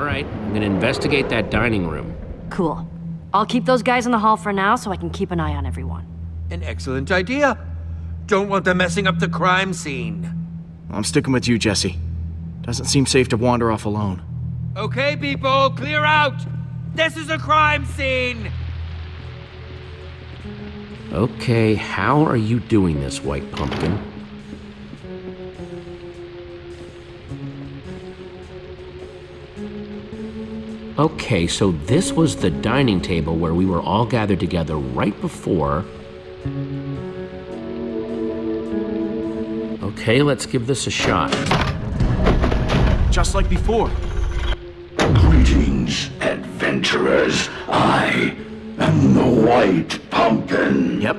All right, I'm gonna investigate that dining room. Cool. I'll keep those guys in the hall for now so I can keep an eye on everyone. An excellent idea. Don't want them messing up the crime scene. I'm sticking with you, Jesse. Doesn't seem safe to wander off alone. Okay, people, clear out! This is a crime scene! Okay, how are you doing this, White Pumpkin? Okay, so this was the dining table where we were all gathered together right before... Okay, let's give this a shot. Just like before. Greetings, adventurers. I am the White Pumpkin. Yep.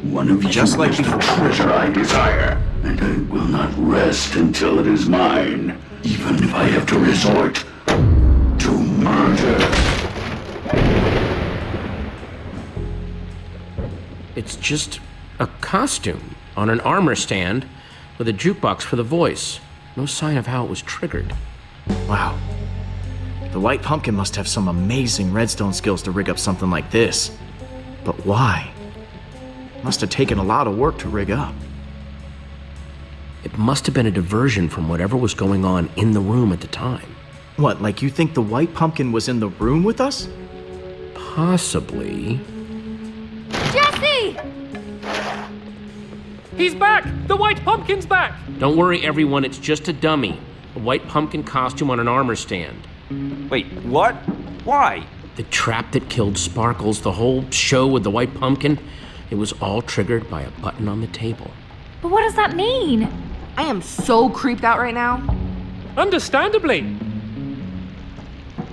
One of you Just like is the before. treasure I desire, and I will not rest until it is mine, even if I have to resort to murder. It's just a costume on an armor stand with a jukebox for the voice. No sign of how it was triggered. Wow. The White Pumpkin must have some amazing redstone skills to rig up something like this. But why? Must have taken a lot of work to rig up. It must have been a diversion from whatever was going on in the room at the time. What, like you think the White Pumpkin was in the room with us? Possibly. Jesse! He's back! The White Pumpkin's back! Don't worry, everyone, it's just a dummy. A White Pumpkin costume on an armor stand. Wait, what? Why? The trap that killed Sparkles, the whole show with the White Pumpkin, it was all triggered by a button on the table. But what does that mean? I am so creeped out right now. Understandably.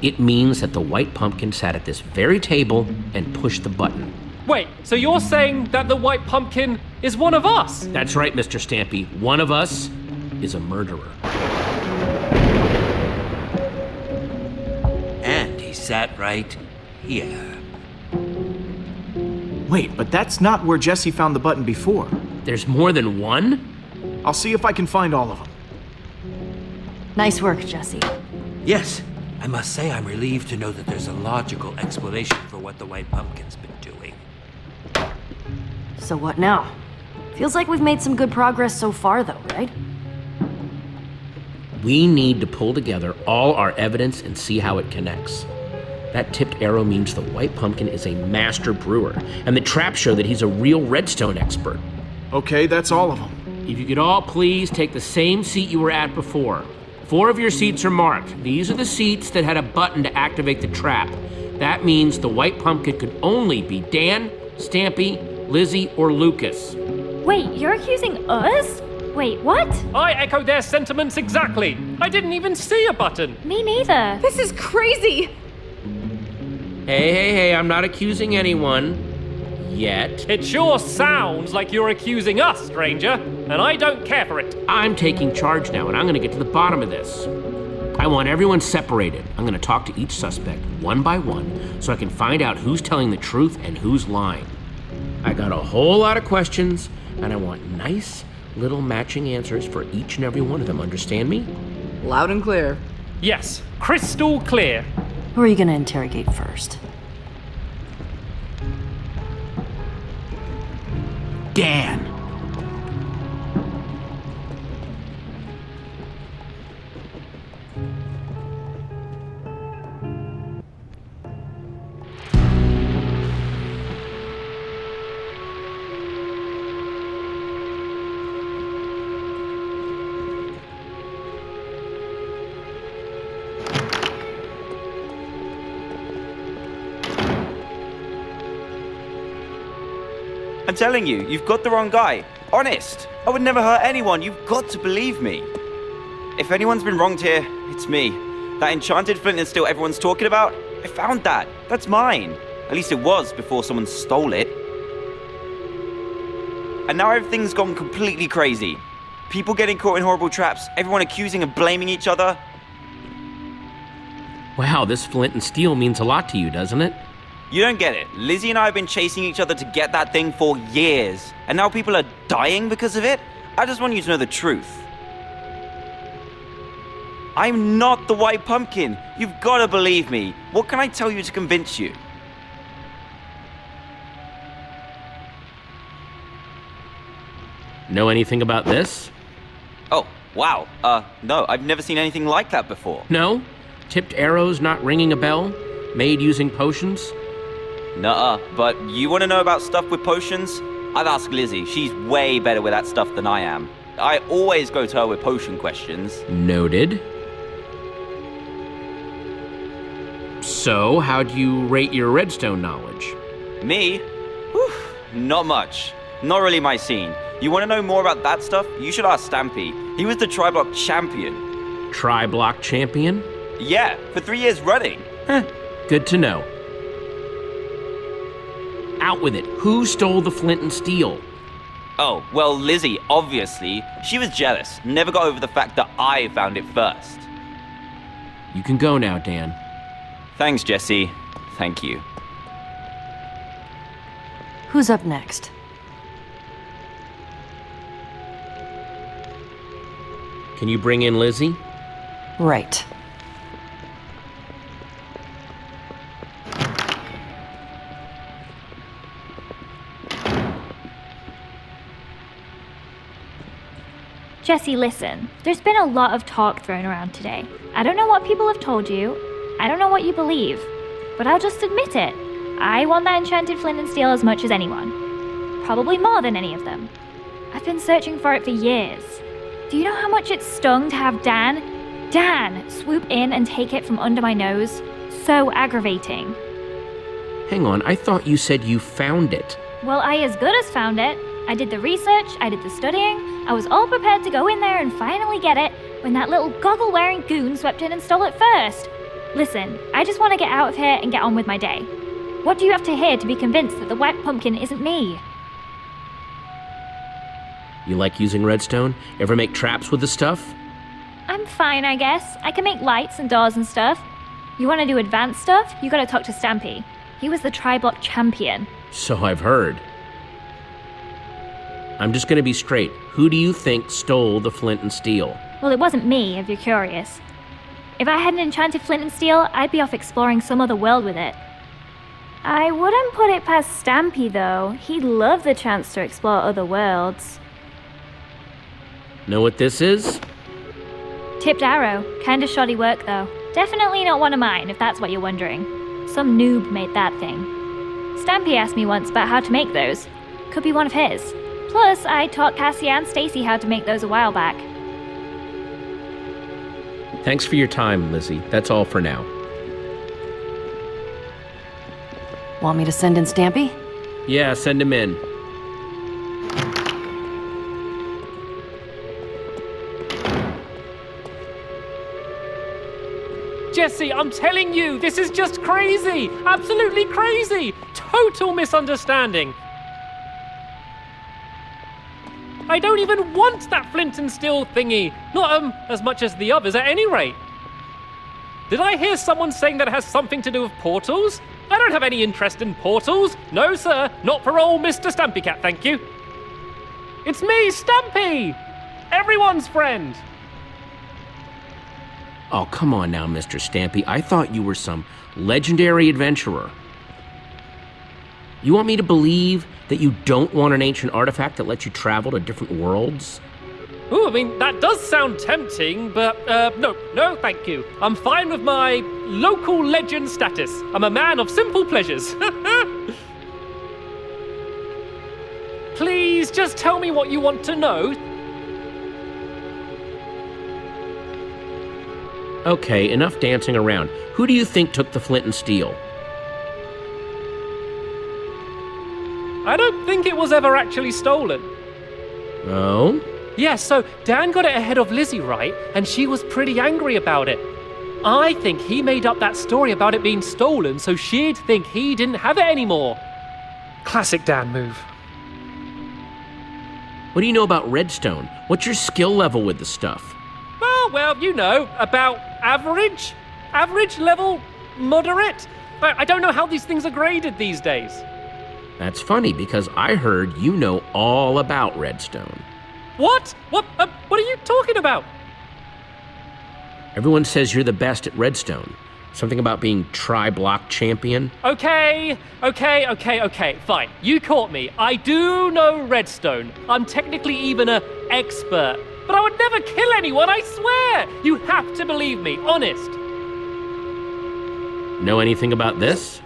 It means that the White Pumpkin sat at this very table and pushed the button. Wait, so you're saying that the White Pumpkin is one of us? That's right, Mr. Stampy. One of us is a murderer. And he sat right here. Wait, but that's not where Jesse found the button before. There's more than one? I'll see if I can find all of them. Nice work, Jesse. Yes, I must say I'm relieved to know that there's a logical explanation for what the White Pumpkin's been doing. So what now? Feels like we've made some good progress so far, though, right? We need to pull together all our evidence and see how it connects. That tipped arrow means the White Pumpkin is a master brewer, and the traps show that he's a real redstone expert. Okay, that's all of them. If you could all please take the same seat you were at before. 4 of your seats are marked. These are the seats that had a button to activate the trap. That means the White Pumpkin could only be Dan, Stampy, Lizzie, or Lukas. Wait, you're accusing us? Wait, what? I echo their sentiments exactly. I didn't even see a button. Me neither. This is crazy. Hey, I'm not accusing anyone. Yet. It sure sounds like you're accusing us, stranger, and I don't care for it. I'm taking charge now, and I'm gonna get to the bottom of this. I want everyone separated. I'm gonna talk to each suspect one by one so I can find out who's telling the truth and who's lying. I got a whole lot of questions, and I want nice little matching answers for each and every one of them. Understand me? Loud and clear. Yes, crystal clear. Who are you gonna interrogate first? Dan! I'm telling you, you've got the wrong guy. Honest. I would never hurt anyone. You've got to believe me. If anyone's been wronged here, it's me. That enchanted flint and steel everyone's talking about, I found that. That's mine. At least it was before someone stole it. And now everything's gone completely crazy. People getting caught in horrible traps, everyone accusing and blaming each other. Wow, this flint and steel means a lot to you, doesn't it? You don't get it. Lizzie and I have been chasing each other to get that thing for years. And now people are dying because of it? I just want you to know the truth. I'm not the white pumpkin. You've got to believe me. What can I tell you to convince you? Know anything about this? Oh, wow. No, I've never seen anything like that before. No? Tipped arrows not ringing a bell? Made using potions? Nuh-uh, but you want to know about stuff with potions? I've asked Lizzie. She's way better with that stuff than I am. I always go to her with potion questions. Noted. So, how do you rate your redstone knowledge? Me? Whew, not much. Not really my scene. You want to know more about that stuff? You should ask Stampy. He was the Tri-Block champion. Tri-Block champion? Yeah, for 3 years running. Good to know. Out with it. Who stole the flint and steel? Oh, well, Lizzie, obviously. She was jealous. Never got over the fact that I found it first. You can go now, Dan. Thanks, Jesse. Thank you. Who's up next? Can you bring in Lizzie? Right. Jesse, listen. There's been a lot of talk thrown around today. I don't know what people have told you. I don't know what you believe. But I'll just admit it. I want that enchanted flint and steel as much as anyone. Probably more than any of them. I've been searching for it for years. Do you know how much it stung to have Dan, swoop in and take it from under my nose? So aggravating. Hang on, I thought you said you found it. Well, I as good as found it. I did the research, I did the studying, I was all prepared to go in there and finally get it when that little goggle-wearing goon swept in and stole it first. Listen, I just want to get out of here and get on with my day. What do you have to hear to be convinced that the white pumpkin isn't me? You like using redstone? Ever make traps with the stuff? I'm fine, I guess. I can make lights and doors and stuff. You want to do advanced stuff? You gotta talk to Stampy. He was the Tri-Block champion. So I've heard. I'm just gonna be straight. Who do you think stole the flint and steel? Well, it wasn't me, if you're curious. If I had an enchanted flint and steel, I'd be off exploring some other world with it. I wouldn't put it past Stampy, though. He'd love the chance to explore other worlds. Know what this is? Tipped arrow. Kinda shoddy work, though. Definitely not one of mine, if that's what you're wondering. Some noob made that thing. Stampy asked me once about how to make those. Could be one of his. Plus, I taught Cassie and Stacy how to make those a while back. Thanks for your time, Lizzie. That's all for now. Want me to send in Stampy? Yeah, send him in. Jesse, I'm telling you, this is just crazy! Absolutely crazy! Total misunderstanding! I don't even want that flint and steel thingy! Not, as much as the others at any rate. Did I hear someone saying that it has something to do with portals? I don't have any interest in portals. No, sir, not for old Mr. Stampy Cat, thank you. It's me, Stampy! Everyone's friend! Oh, come on now, Mr. Stampy. I thought you were some legendary adventurer. You want me to believe that you don't want an ancient artifact that lets you travel to different worlds? Ooh, I mean, that does sound tempting, but, no, thank you. I'm fine with my local legend status. I'm a man of simple pleasures. Please, just tell me what you want to know. Okay, enough dancing around. Who do you think took the flint and steel? I don't think it was ever actually stolen. Oh? Yes, so Dan got it ahead of Lizzie, right? And she was pretty angry about it. I think he made up that story about it being stolen so she'd think he didn't have it anymore. Classic Dan move. What do you know about redstone? What's your skill level with the stuff? Well, you know, about average? Average level? Moderate? I don't know how these things are graded these days. That's funny because I heard you know all about redstone. What? What are you talking about? Everyone says you're the best at Redstone. Something about being tri-block champion. Okay, fine. You caught me. I do know Redstone. I'm technically even an expert. But I would never kill anyone, I swear! You have to believe me, honest. Know anything about this?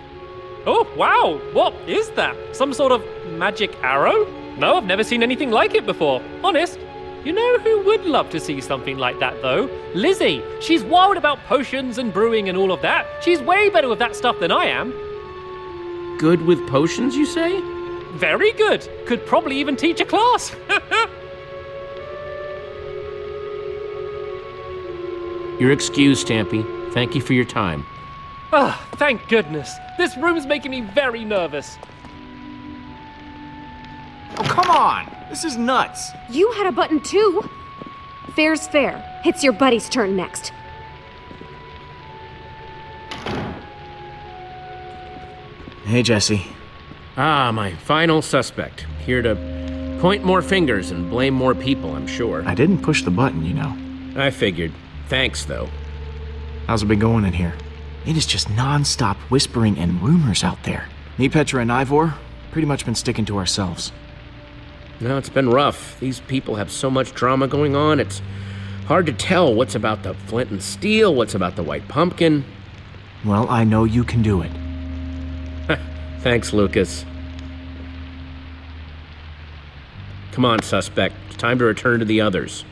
Oh, wow. What is that? Some sort of magic arrow? No, I've never seen anything like it before. Honest. You know who would love to see something like that, though? Lizzie. She's wild about potions and brewing and all of that. She's way better with that stuff than I am. Good with potions, you say? Very good. Could probably even teach a class. You're excused, Stampy. Thank you for your time. Ah, thank goodness. This room's making me very nervous. Oh, come on! This is nuts! You had a button too. Fair's fair. It's your buddy's turn next. Hey, Jesse. Ah, my final suspect. Here to point more fingers and blame more people, I'm sure. I didn't push the button, you know. I figured. Thanks, though. How's it been going in here? It is just non-stop whispering and rumors out there. Me, Petra, and Ivor, pretty much been sticking to ourselves. No, it's been rough. These people have so much drama going on, it's hard to tell what's about the flint and steel, what's about the white pumpkin. Well, I know you can do it. Thanks, Lukas. Come on, suspect. It's time to return to the others.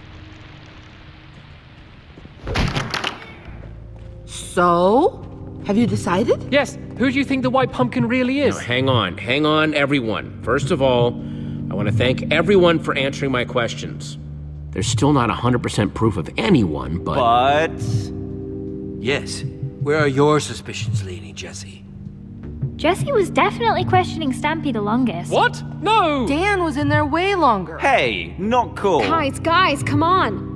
So? Have you decided? Yes, who do you think the white pumpkin really is? Now, hang on, everyone. First of all, I want to thank everyone for answering my questions. There's still not 100% proof of anyone, but... Yes. Where are your suspicions leaning, Jesse? Jesse was definitely questioning Stampy the longest. What? No! Dan was in there way longer. Hey, not cool. Guys, come on.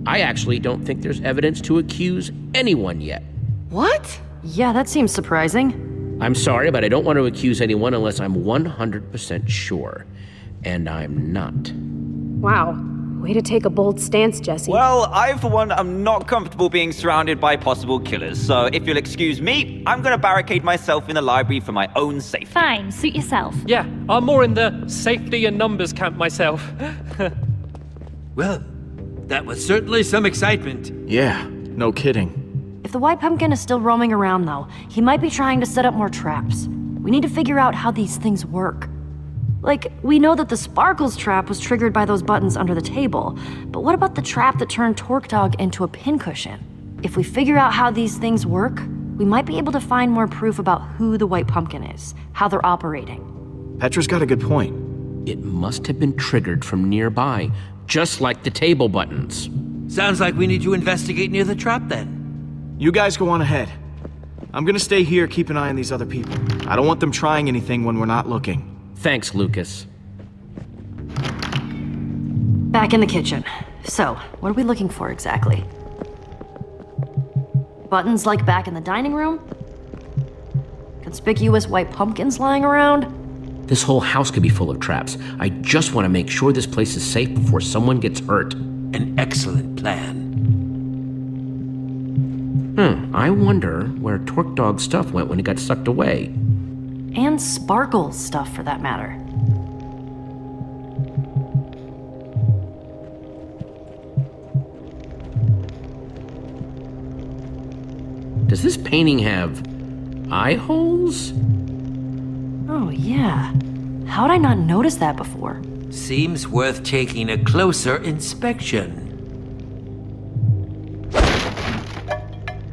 I actually don't think there's evidence to accuse anyone yet. What? Yeah, that seems surprising. I'm sorry, but I don't want to accuse anyone unless I'm 100% sure. And I'm not. Wow. Way to take a bold stance, Jesse. Well, I, for one, am not comfortable being surrounded by possible killers, so if you'll excuse me, I'm gonna barricade myself in the library for my own safety. Fine, suit yourself. Yeah, I'm more in the safety and numbers camp myself. Well, that was certainly some excitement. Yeah, no kidding. If the white pumpkin is still roaming around, though, he might be trying to set up more traps. We need to figure out how these things work. Like, we know that the Sparkles trap was triggered by those buttons under the table, but what about the trap that turned Torque Dog into a pincushion? If we figure out how these things work, we might be able to find more proof about who the white pumpkin is, how they're operating. Petra's got a good point. It must have been triggered from nearby, just like the table buttons. Sounds like we need to investigate near the trap then. You guys go on ahead. I'm gonna stay here, keep an eye on these other people. I don't want them trying anything when we're not looking. Thanks, Lukas. Back in the kitchen. So, what are we looking for exactly? Buttons like back in the dining room? Conspicuous white pumpkins lying around? This whole house could be full of traps. I just want to make sure this place is safe before someone gets hurt. An excellent plan. I wonder where Torque Dog's stuff went when it got sucked away. And Sparkles stuff, for that matter. Does this painting have eye holes? Oh, yeah. How'd I not notice that before? Seems worth taking a closer inspection.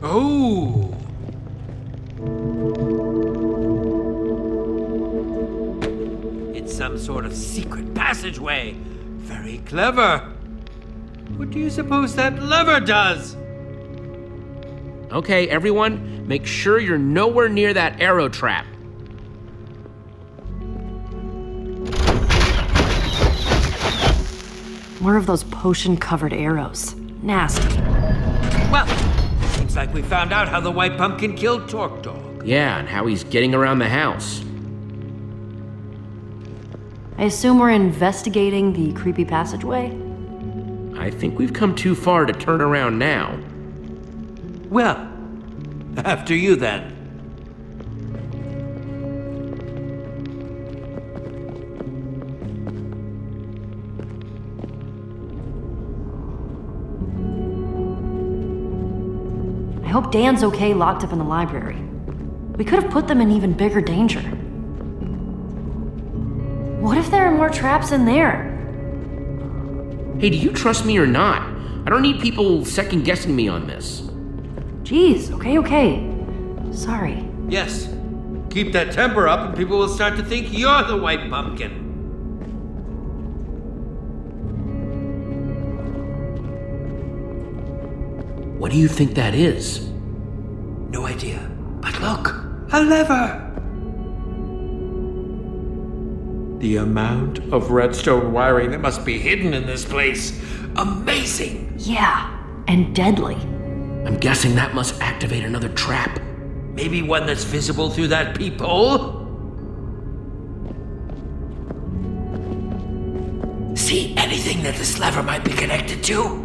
Oh! It's some sort of secret passageway. Very clever. What do you suppose that lever does? Okay, everyone, make sure you're nowhere near that arrow trap. More of those potion-covered arrows. Nasty. Well, seems like we found out how the white pumpkin killed Torque Dog. Yeah, and how he's getting around the house. I assume we're investigating the creepy passageway? I think we've come too far to turn around now. Well, after you then. I hope Dan's okay locked up in the library. We could have put them in even bigger danger. What if there are more traps in there? Hey, do you trust me or not? I don't need people second-guessing me on this. Jeez, okay. Sorry. Yes. Keep that temper up and people will start to think you're the white pumpkin. What do you think that is? No idea. But look, a lever! The amount of redstone wiring that must be hidden in this place. Amazing! Yeah, and deadly. I'm guessing that must activate another trap. Maybe one that's visible through that peephole? See anything that this lever might be connected to?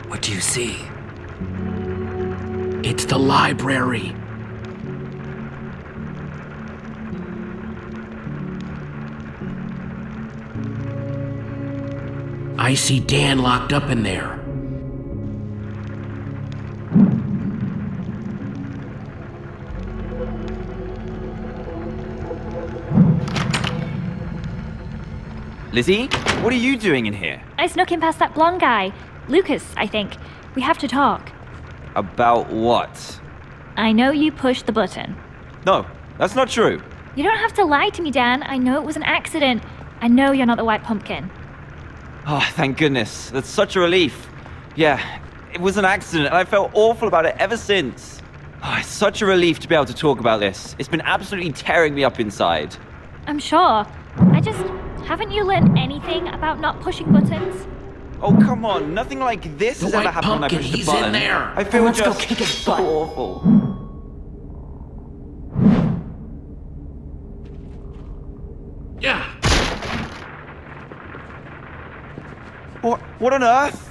What do you see? It's the library. I see Dan locked up in there. Lizzie, what are you doing in here? I snuck in past that blonde guy. Lukas, I think. We have to talk. About what? I know you pushed the button. No, that's not true. You don't have to lie to me, Dan. I know it was an accident. I know you're not the white pumpkin. Oh, thank goodness. That's such a relief. Yeah, it was an accident, and I felt awful about it ever since. Oh, it's such a relief to be able to talk about this. It's been absolutely tearing me up inside. I'm sure. Haven't you learned anything about not pushing buttons? Oh, come on. Nothing like this has ever happened when I push the he's button. in there. I feel Let's go just kick his so butt. awful. Yeah. What on earth?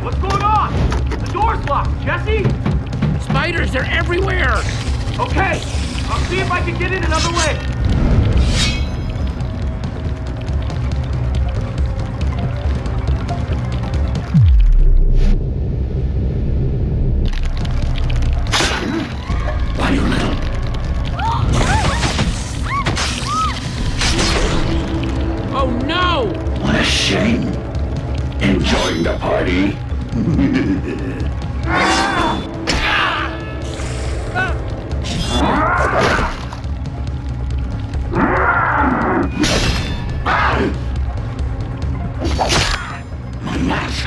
What's going on? The door's locked, Jesse! Spiders, they're everywhere! Okay, I'll see if I can get in another way. Oh no! What a shame. Enjoying the party? My mask.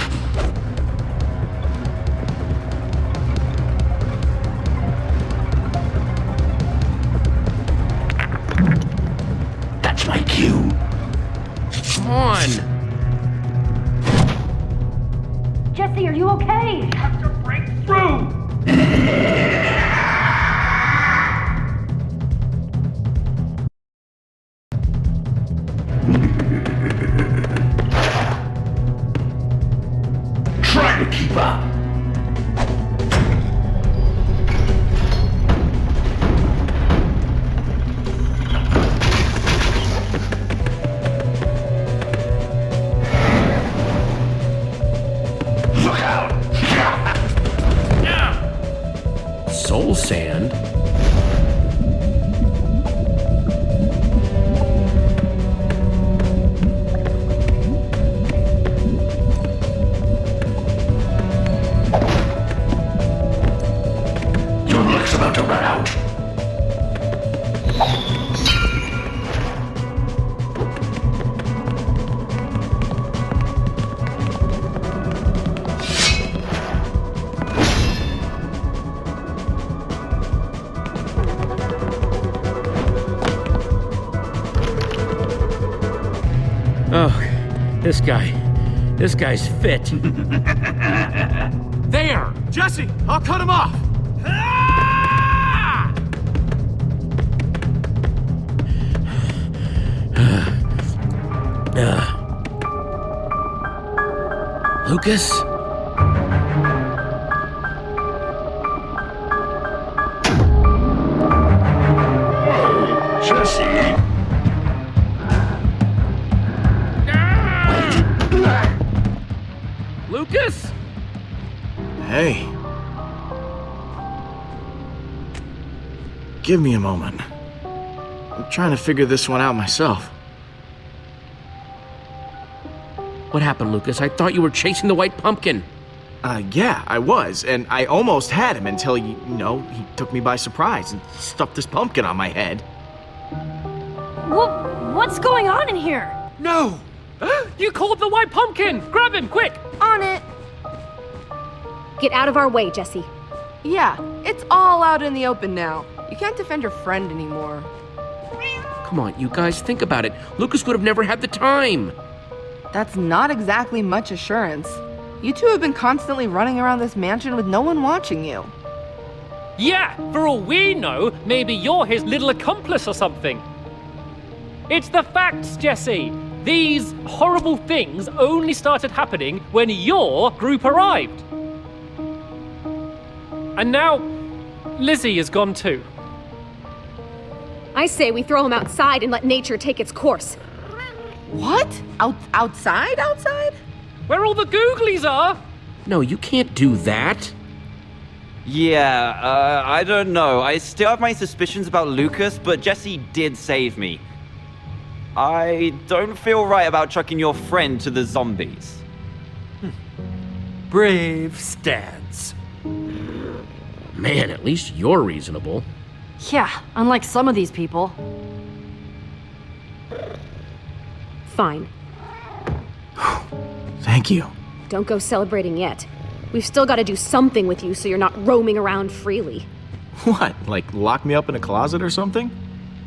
That's my cue. Come on! Jesse, are you okay? Have to break through! Try to keep up. Look out! Soul sand? Your luck's about to run out. This guy's fit. There! Jesse, I'll cut him off! Lukas? Jesse. Lukas? Hey. Give me a moment. I'm trying to figure this one out myself. What happened, Lukas? I thought you were chasing the white pumpkin. Yeah, I was, and I almost had him until, he took me by surprise and stuffed this pumpkin on my head. What's going on in here? No! You called the white pumpkin! Grab him, quick! On it. Get out of our way, Jesse. Yeah, it's all out in the open now. You can't defend your friend anymore. Come on, you guys, think about it. Lukas would have never had the time. That's not exactly much assurance. You two have been constantly running around this mansion with no one watching you. Yeah, for all we know, maybe you're his little accomplice or something. It's the facts, Jesse. These horrible things only started happening when your group arrived. And now, Lizzie is gone too. I say we throw him outside and let nature take its course. What? Outside? Where all the googlies are! No, you can't do that. Yeah, I don't know. I still have my suspicions about Lukas, but Jesse did save me. I don't feel right about chucking your friend to the zombies. Brave stance. Man, at least you're reasonable. Yeah, unlike some of these people. Fine. Thank you. Don't go celebrating yet. We've still got to do something with you so you're not roaming around freely. What, like lock me up in a closet or something?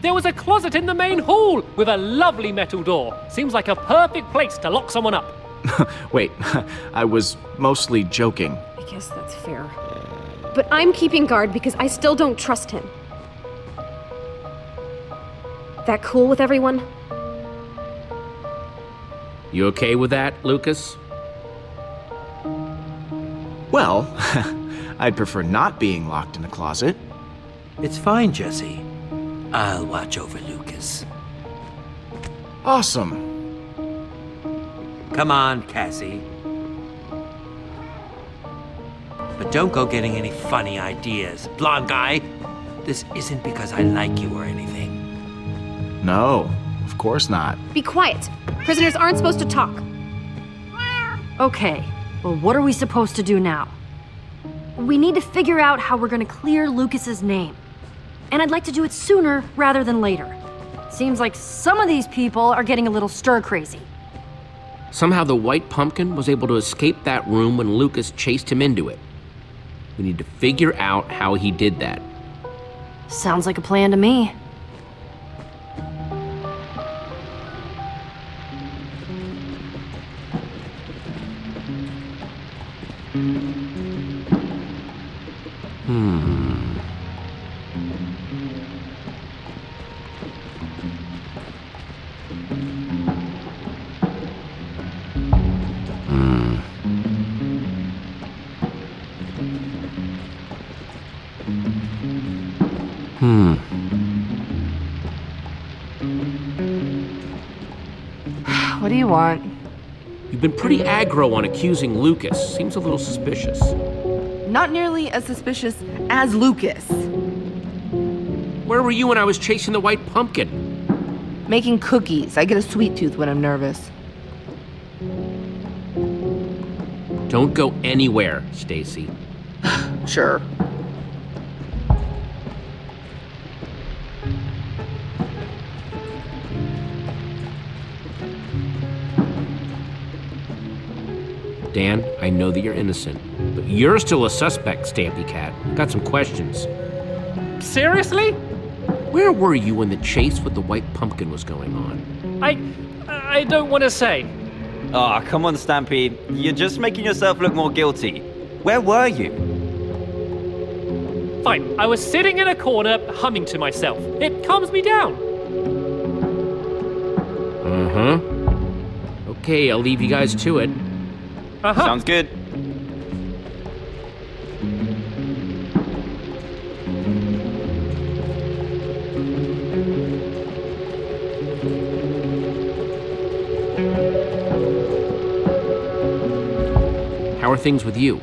There was a closet in the main hall with a lovely metal door. Seems like a perfect place to lock someone up. Wait, I was mostly joking. I guess that's fair. But I'm keeping guard because I still don't trust him. That cool with everyone? You okay with that, Lukas? Well, I'd prefer not being locked in a closet. It's fine, Jesse. I'll watch over Lukas. Awesome. Come on, Cassie. But don't go getting any funny ideas. Blonde guy, this isn't because I like you or anything. No, of course not. Be quiet. Prisoners aren't supposed to talk. Okay, well, what are we supposed to do now? We need to figure out how we're gonna clear Lukas's name. And I'd like to do it sooner rather than later. Seems like some of these people are getting a little stir-crazy. Somehow the white pumpkin was able to escape that room when Lukas chased him into it. We need to figure out how he did that. Sounds like a plan to me. What do you want? You've been pretty aggro on accusing Lukas. Seems a little suspicious. Not nearly as suspicious as Lukas. Where were you when I was chasing the white pumpkin? Making cookies. I get a sweet tooth when I'm nervous. Don't go anywhere, Stacy. Sure. Dan, I know that you're innocent, but you're still a suspect, Stampy Cat. Got some questions. Seriously? Where were you when the chase with the white pumpkin was going on? I don't want to say. Ah, come on, Stampede. You're just making yourself look more guilty. Where were you? Fine, I was sitting in a corner humming to myself. It calms me down. Okay, I'll leave you guys to it. Sounds good. How are things with you?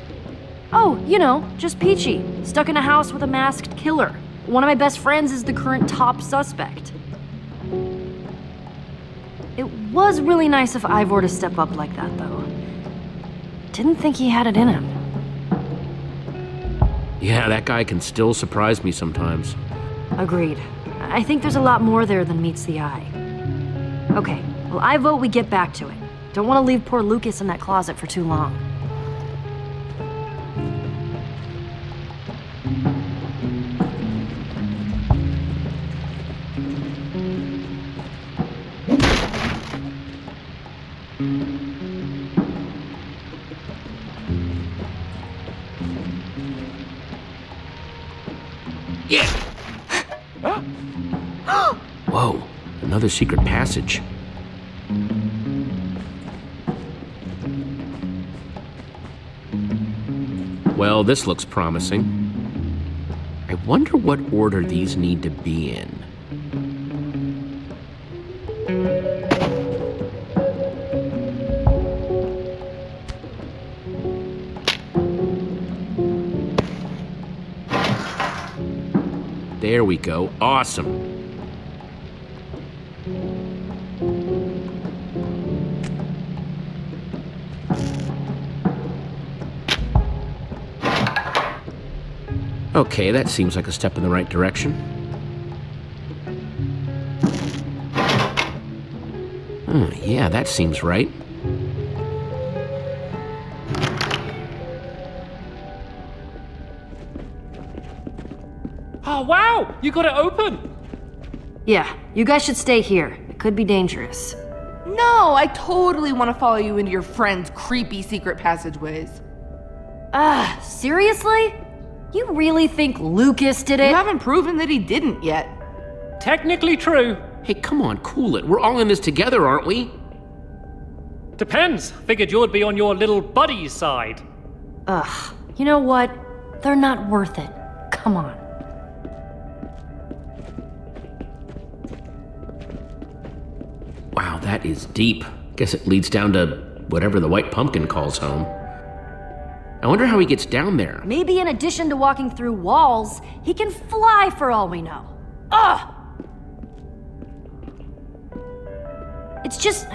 Oh, you know, just peachy. Stuck in a house with a masked killer. One of my best friends is the current top suspect. It was really nice of Ivor to step up like that, though. Didn't think he had it in him. Yeah, that guy can still surprise me sometimes. Agreed. I think there's a lot more there than meets the eye. Okay, well, I vote we get back to it. Don't want to leave poor Lukas in that closet for too long. Yeah! Whoa, another secret passage. Well, this looks promising. I wonder what order these need to be in. There we go. Awesome. Okay, that seems like a step in the right direction. Yeah, that seems right. Oh, wow! You got it open! Yeah, you guys should stay here. It could be dangerous. No, I totally want to follow you into your friend's creepy secret passageways. Seriously? You really think Lukas did it? You haven't proven that he didn't yet. Technically true. Hey, come on, cool it. We're all in this together, aren't we? Depends. Figured you'd be on your little buddy's side. Ugh, you know what? They're not worth it. Come on. Wow, that is deep. Guess it leads down to whatever the white pumpkin calls home. I wonder how he gets down there. Maybe in addition to walking through walls, he can fly for all we know. Ugh! It's just...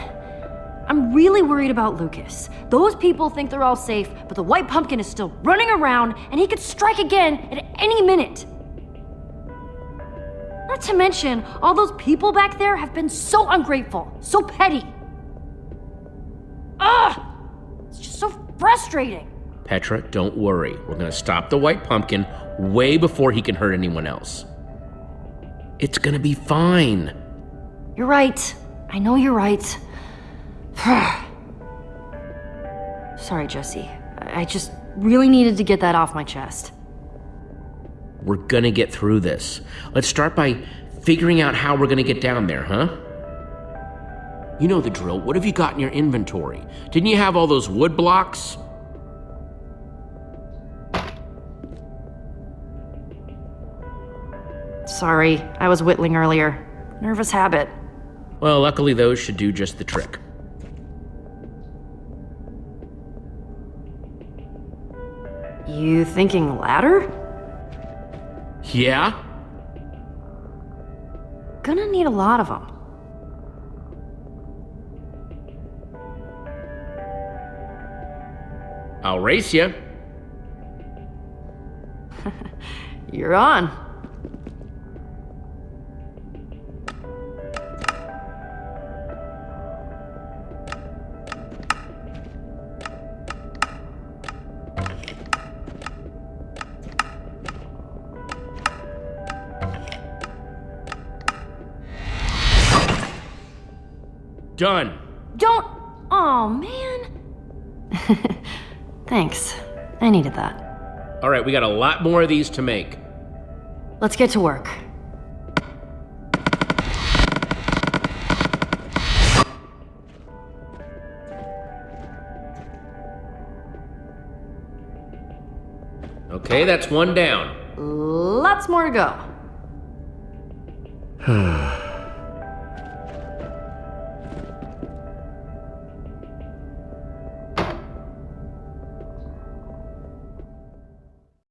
I'm really worried about Lukas. Those people think they're all safe, but the white pumpkin is still running around, and he could strike again at any minute. Not to mention, all those people back there have been so ungrateful, so petty. Ugh! It's just so frustrating. Petra, don't worry. We're gonna stop the white pumpkin way before he can hurt anyone else. It's gonna be fine. You're right. I know you're right. Sorry, Jesse. I just really needed to get that off my chest. We're gonna get through this. Let's start by figuring out how we're gonna get down there, huh? You know the drill. What have you got in your inventory? Didn't you have all those wood blocks? Sorry, I was whittling earlier. Nervous habit. Well, luckily those should do just the trick. You thinking ladder? Yeah? Gonna need a lot of them. I'll race you. You're on. Done. Don't Oh, man. Thanks. I needed that. All right, we got a lot more of these to make. Let's get to work. Okay, that's one down. Lots more to go.